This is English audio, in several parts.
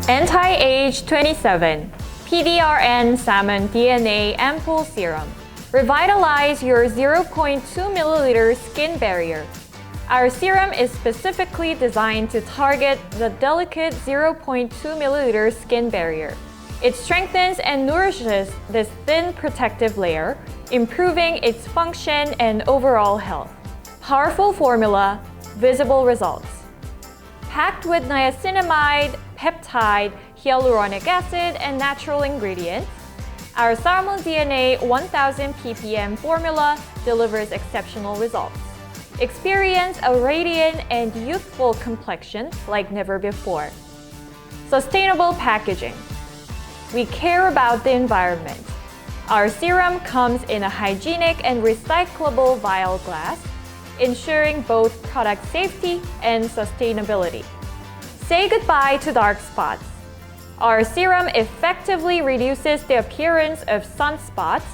Anti-Age 27 PDRN Salmon DNA Ampoule Serum. Revitalize your 0.2 milliliter skin barrier. Our serum is specifically designed to target the delicate 0.2 milliliter skin barrier. It strengthens and nourishes this thin protective layer, improving its function and overall health. Powerful formula, visible results. Packed with niacinamide, peptide, hyaluronic acid, and natural ingredients, our Salmon DNA 1000 ppm formula delivers exceptional results. Experience a radiant and youthful complexion like never before. Sustainable packaging. We care about the environment. Our serum comes in a hygienic and recyclable vial glass, ensuring both product safety and sustainability. Say goodbye to dark spots. Our serum effectively reduces the appearance of sunspots,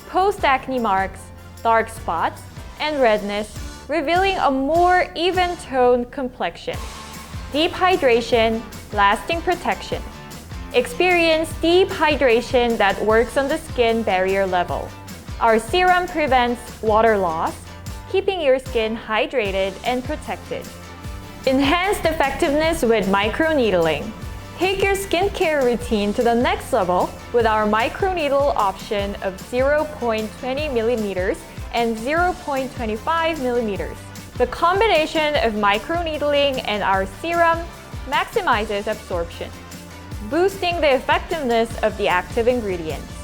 post-acne marks, dark spots, and redness, revealing a more even-toned complexion. Deep hydration, lasting protection. Experience deep hydration that works on the skin barrier level. Our serum prevents water loss, keeping your skin hydrated and protected. Enhanced effectiveness with microneedling. Take your skincare routine to the next level with our microneedle option of 0.20 millimeters and 0.25 millimeters. The combination of microneedling and our serum maximizes absorption, boosting the effectiveness of the active ingredients.